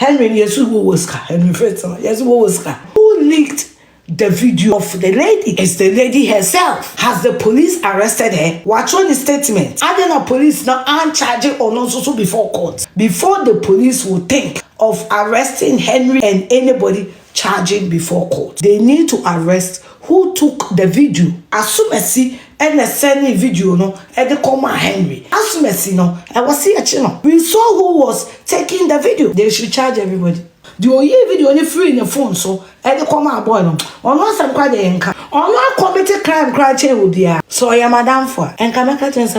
Henry, yes, who was Henry Fitz, yes, who was who leaked the video of the lady? It's the lady herself. Has the police arrested her? Watch on the statement. I don't know police now aren't charging or not so before court. Before the police will think of arresting Henry and anybody charging before court, they need to arrest who took the video. As soon as see and sending video no and the comma Henry. As soon as see no, I was here channel. We saw who was taking the video. They should charge everybody. The only video only free in the phone, so and the comma boy no. On one some quite the income. On one committed crime cry chain will be. So I am madam for and can make a chance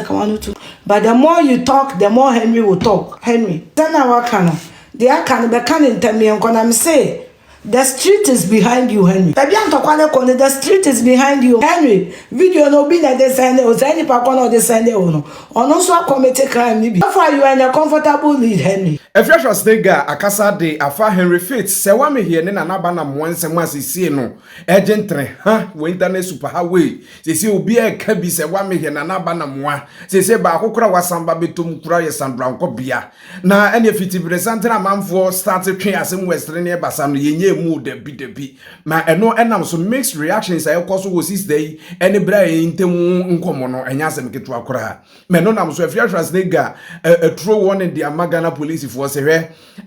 too. But the more you talk, the more Henry will talk. Henry, then I can. They are can be canning tell me and gonna say. The street is behind you, Henry. The street is behind you, Henry. Video no be that they send it, or any pakon or they send it or no. Or no so committed crime, maybe. Therefore, you are in a comfortable lead, Henry. If you are snigger, Akasa de Afa Henry Fitz, Serwaa Amihere, Nana Aba Anamoah see no. Agent, internet super highway. They say Obi a Kebi Serwaa Amihere Nana Aba Anamoah. They say ba akokra wasamba betum kura Sandra Ankobia. Na any fiti presenter man for started train as in Western Basam yenye mu debi. Ma eno enam so mixed reactions I cause was this day any bra intemu nkomo no enya asem ketu akora. Me no nam so if you are snigger a true one in the Amagana police for say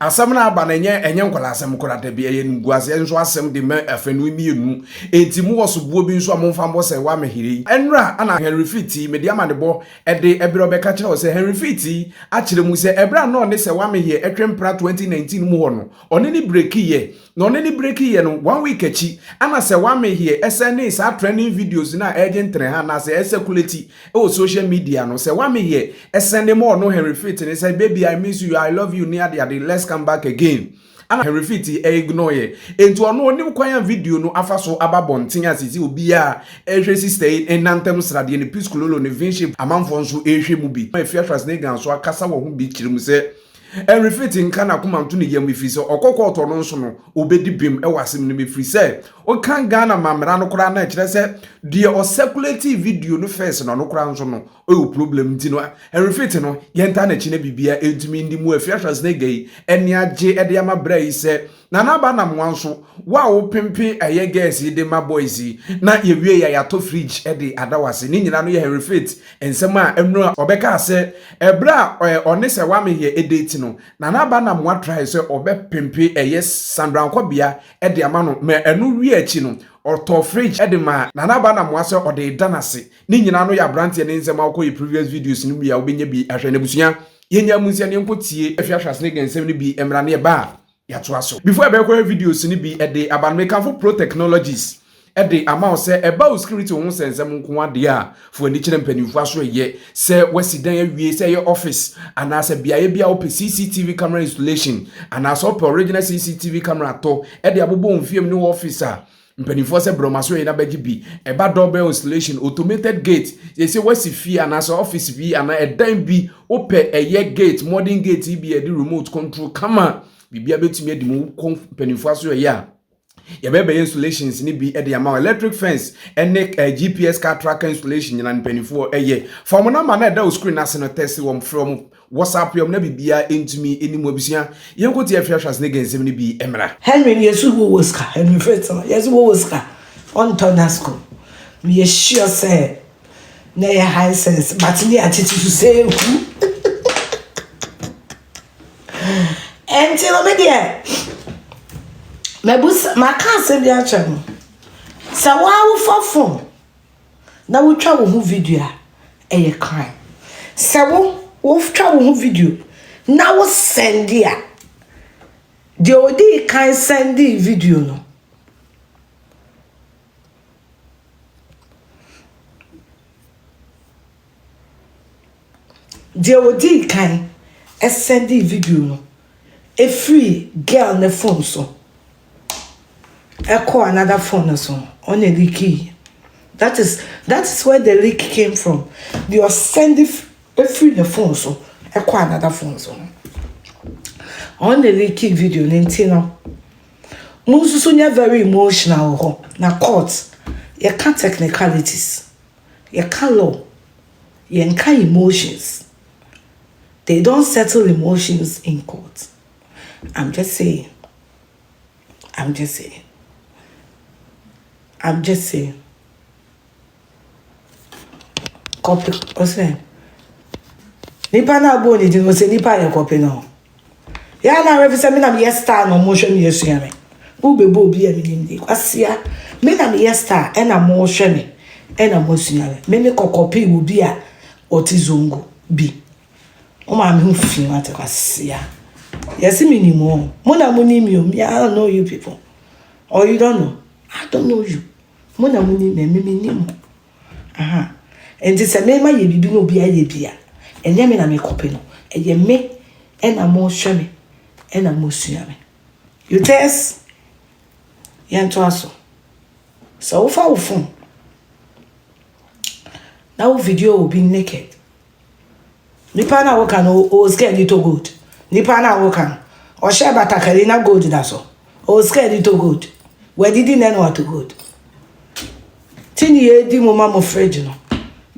asam na aba na enye nkola asem kora da bia ye nguase enso asem de me afenu mienu enti mu wosobuo bi nso amomfa mbo Serwaa Amihere enra ana Henry Fitz me de amadebo ede ebro beka kire say Henry Fitz a kire mu say ebra no ne Serwaa Amihere etwempra 2019 mu ho no one ni break ye no one ni break ye no 1 week achi ana Serwaa Amihere SNA sa trending videos na agent tre ha na say circulate o social media no Serwaa Amihere SNA mo no Henry Fitz ne say baby I miss you I love you near the let's come back again. And Henry Fitz ignore ye. Into ono ni kwanya video no afaso ababontin asisi obi a ehwesi stay in nantem srade ne piskulolo ne vinship amanfo nso ehwe mu bi. Afia trasnega nso akasa wo ho bi kirim se Henry Fitz nka na komamto ne yam fi se okokọ no nso no obedi bim e wasem ne mefri se o kan Ghana mamra no kora na kire se de o circulate video no first no kora nso no o problem ti no Henry Fitz no yenta na chi na bibia entumi ndi mu Afia trasnega yi eni age e de amabra yi se Nana Aba Anamoah nso wa wo pempe eye girls de ma boys na yewie ya to fridge e de adawase ni nyina no ye Henry Fitz ensem a emnu obeka se ebra one Serwaa Amihere edate no Nana Aba Anamoah try se obe pempe eye Sandra Ankobia e de ama no me enu wi achi no to fridge e de ma Nana Aba Anamoah se o de danase ni nyina no ya brante ne nsem akoyi previous videos ni bia obenya bi ahwe na busuya yenya musia ne nkotie Afia trasnega nsem ni bi emra ne ba yatoaso before I be videos ni bi e de abanmekanfo pro technologies e de ama se eba security won sensem nko ade a fo ani kire mpanimfo aso ye se wasidan awie se ye office ana se bia bia op CCTV camera installation ana so op original CCTV camera to e de abobo mfiem ni officer mpanimfo se bromaso ye na bagi bi eba doorbell installation automated gate ye se wasifia ana so office bi ana edan bi op eye gate modern gate bi e de remote control kama bibia betumi edi mu kompanifo aso ya bebe installations ni bi e de ama electric fence ene GPS car tracker installation nyina mpanifo from number na da screen as no test from WhatsApp yom na bibia entumi enimu abusua yenkoti Afia trasnega nsem ni bi emra Henry yesu wo woska Henry Fitz yesu wo woska on tonasco we sure say na ya high sense but ni attitude to say who until me there mebus makase bia twem sa wa wo fofo na wo twa wo hu video a eye crime sa wo twa wo hu video na wo send ya de odi kan send video no de odi kan send video no a free girl on the phone so I call another phone so on a leaky. That is where the leak came from. They are sending a free the phone so I call another phone so on the leaky video nintino. Most so very emotional na court. You can't technicalities. You can't law. You can't emotions. They don't settle emotions in court. I'm just saying. Copy. What's that? Nipa na bo ni dino se nipa ye copy no. Ya na refi me na me star no mo hwe me yesua me. Wo bebo obi a me ndi. Kwasia me na me star e na mo hwe me. E na mo sua me. Me copy obi a otizongo bi. O ma me hu fi mate kwasia. Yes me ni mo. Mo na mo ni mi o. Me I don't know you people. Or you don't know. I don't know you. Mo na mo ni me ni mo. Aha. Enti se me ma ye bibi no obi a ye bia. Enye me na me copy no. Eye me e na mo hwe me. E na mo sua me. You test? Yanto aso. So wo fa wo phone. Now video will be naked. Nipa na wo kan o scared it to good. Nipa na wo kan. O share batakari na good da so. O scared it to good. We didn't know what to good. Tini ye di mo mama fridge no.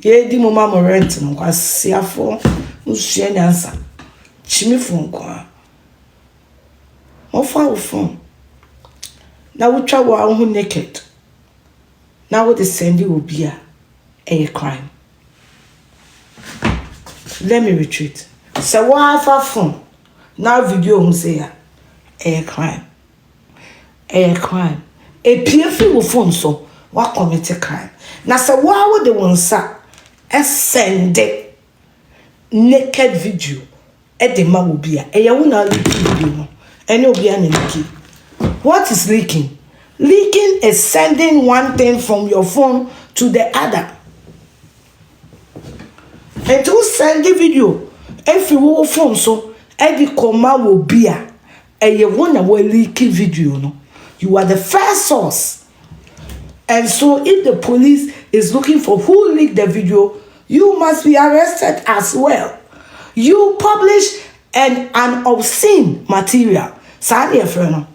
Ye di mo mama rent no kwa siafo. Usua nyansa. Chimi phone kwa. O fa wo phone. Na wo twa wo hu naked. Na wo de send you obi a crime. Let me retreat. Serwaa Afa phone. Now video who say a crime. A crime. A PF phone so what commit a crime. Now Serwaa would the one sa send naked video. At the man will be a yawuna leaking video. And you'll be an leaking. What is leaking? Leaking is sending one thing from your phone to the other. And to send the video, if you will phone so, every comma will be a you wanna leaking video, no? You are the first source. And so if the police is looking for who leaked the video, you must be arrested as well. You publish an obscene material. Sorry, friend.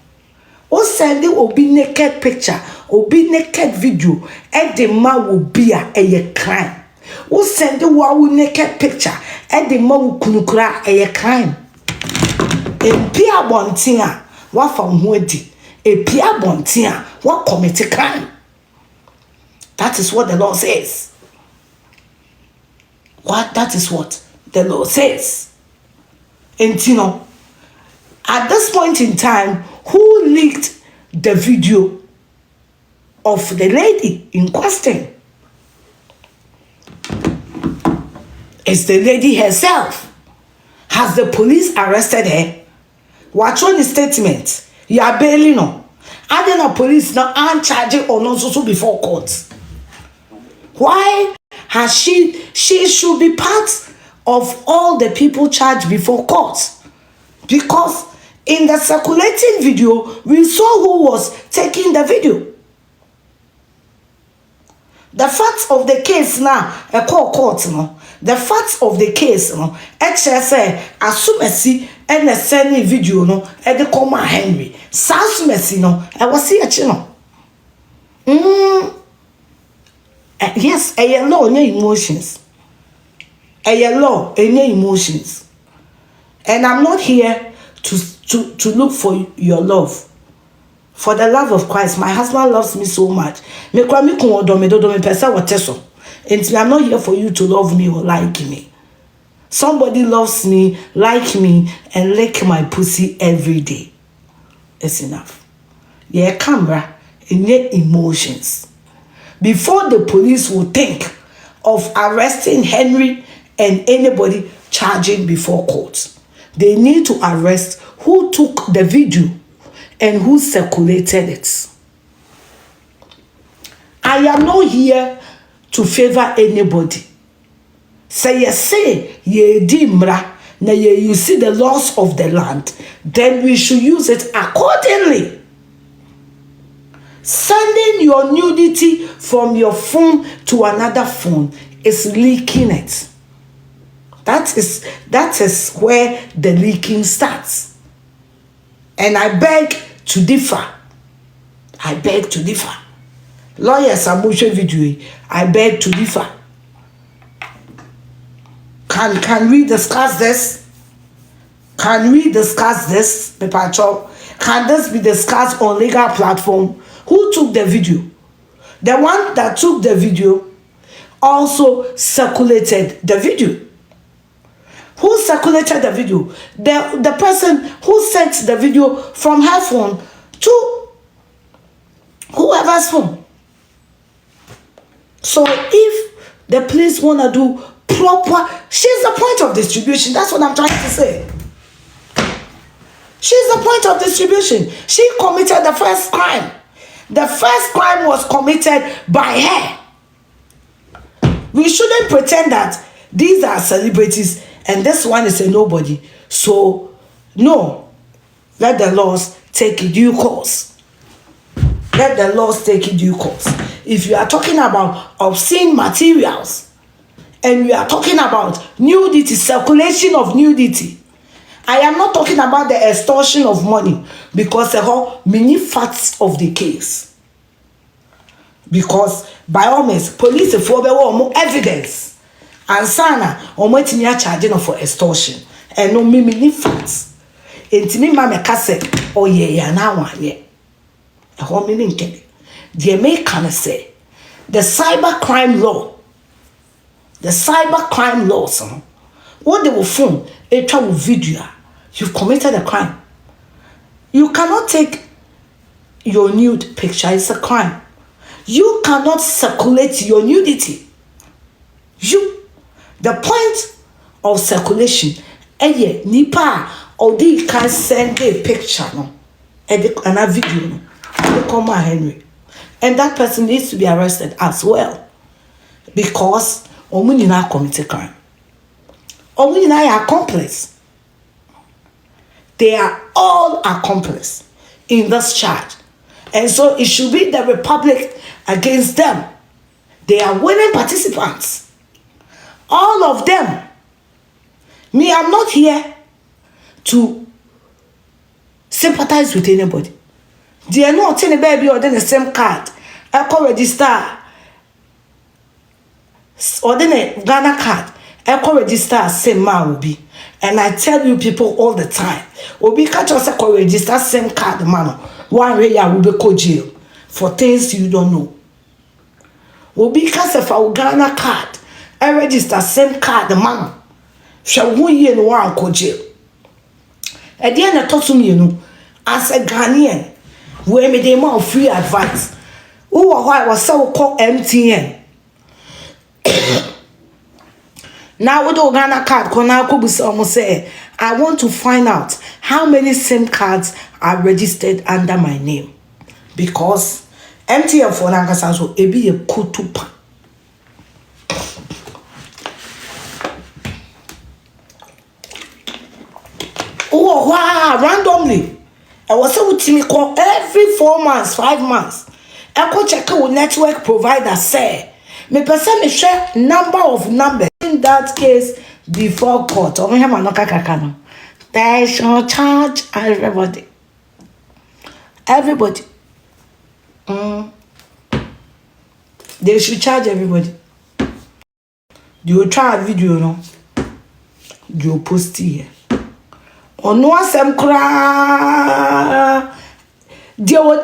O sending will be naked picture, will be naked video, and the man will be a crime. O sending wa naked picture, and the man will kunukura a crime. A pia bontia, what from Wedi, a pia bontia, what commit a crime. That is what the law says. That is what the law says. And you know, at this point in time, who leaked the video of the lady in question? It's the lady herself. Has the police arrested her? Watch on the statement. You are bailing on. And then the police now aren't charging or not so before court. Why has she should be part of all the people charged before court? Because in the circulating video, we saw who was taking the video. The facts of the case now, a court no. The facts of the case no, HSA asumesi and the sending video no, at the comma Henry. Sasumesi no, I was here no. Yes, a law, no emotions. A law, any emotions. And I'm not here to look for your love. For the love of Christ, my husband loves me so much. And I'm not here for you to love me or like me. Somebody loves me, like me, and lick my pussy every day. It's enough. Yeah, camera, and yet emotions. Before the police will think of arresting Henry and anybody charging before court, they need to arrest who took the video and who circulated it. I am not here to favor anybody. Say ye dimra na ye you see the laws of the land, then we should use it accordingly. Sending your nudity from your phone to another phone is leaking it. That is where the leaking starts. And I beg to differ. I beg to differ. Lawyers are motion video. I beg to differ. Can we discuss this? Can we discuss this, Pepacho? Can this be discussed on legal platform? Who took the video? The one that took the video also circulated the video. Who circulated the video? The person who sent the video from her phone to whoever's phone. So if the police want to do proper, she's the point of distribution. That's what I'm trying to say. She's the point of distribution. She committed the first crime. The first crime was committed by her. We shouldn't pretend that these are celebrities and this one is a nobody. So, no. Let the laws take due course. Let the laws take due course. If you are talking about obscene materials and we are talking about nudity, circulation of nudity, I am not talking about the extortion of money because the whole many facts of the case. Because by all means, police for more evidence. And Sana, or waiting your charging for extortion. And no many facts. Intimi mama kase, oh yeah, now one, yeah. A whole meaning can the American say the cyber crime law. The cyber crime law, son. What they will phone, a travel video. You've committed a crime. You cannot take your nude picture. It's a crime. You cannot circulate your nudity. The point of circulation, nipa or they can send a picture, no, and a video, no, come on, Henry, and that person needs to be arrested as well, because Omunina committed crime. Omunina are accomplice. They are all accomplice in this charge, and so it should be the Republic against them. They are willing participants. All of them. Me, I'm not here to sympathize with anybody. They are not any baby or then the same card. I call register or then a Ghana card. I call register same man will be. And I tell you people all the time, will be catch us a call register same card man. One way I will be called jail for things you don't know. Will be cast of our Ghana card. I register same card the man. Shall we in one called jail? At the end I talk to me, you know, as a Ghanaian, where me they more free advice. Who I was so called MTN. Now with the Ghana card, almost say, I want to find out how many SIM cards are registered under my name. Because MTN for Nankasa so it be a kutupa. Oh wow, randomly. I was able to call every 4 months, 5 months. I go check with network provider say me person me share number of numbers. In that case, before court, they shall charge everybody. Everybody. They should charge everybody. You try a video, no? You post here. On no some cry. Dear.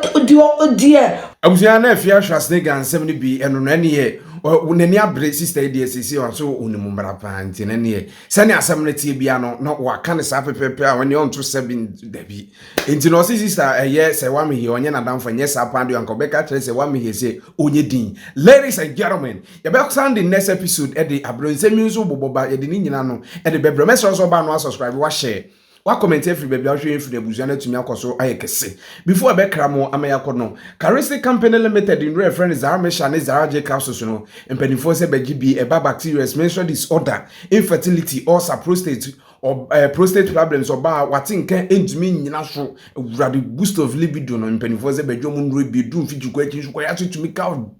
Abusiana Afia Schwar and 70B and Nani Unani Abre sister DSC so Unimumra Panti and any Sanya Samneti Biano, not what can a sappy paper when you're on to 7 Debbie. Into no sister, a yes, a woman here on Yana down for yes, upon the Ankobia trace a woman here say, Unyedin. Ladies and gentlemen, your back Sunday next episode at the Abronze Muso Boba, Edinino, and the Bebremess also ban subscribe, wash share. What comment every baby I'll show you for the Buzana to Miakoso Ayakese. Before I back Ramo Amayakono, Charistic Company Limited in reference Zara Meshan is Zara J. Kausono, and Penifose BGB, a bacterial menstrual disorder, infertility, or prostate or prostate problems, or bar what in can end me natural radical boost of libido on Penifose Bejomun Ruby, Fiju to make out.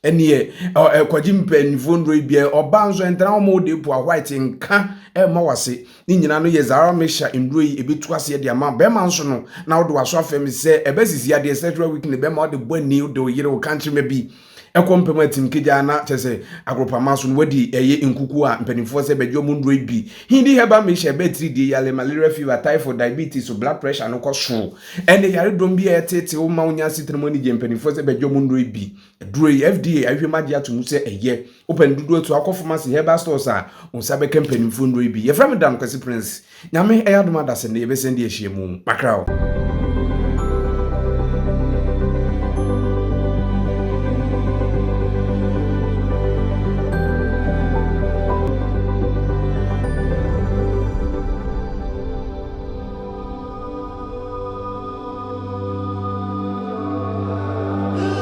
Any Quajim Pen, Von Rabia, or Banzo and Dramo de Poa White in Ka, Mawase, Ninano Yazara Mesha in Rui, a bit twice the amount, Bemansono, now do a soft family say, a best is ya the etc. We can be more the boy new, the Yellow country may be. ekompema tim kija na chese agropama so wadi eye nkuku a mpanimfo se bedwo mundro bi hindi heba me she betri di yale malaria fever typhoid diabetes so blood pressure no koso ene yare dom bi etete wo ma onya sitremoni je mpanimfo se bedwo mundro bi duro FDA ahwemaje atomu se eye open dudu to akofomase heba stores a unsa be mpanimfo ndro bi ye from dan kwese prince nyame eyadoma da se ne ye be sende ehie mu makrao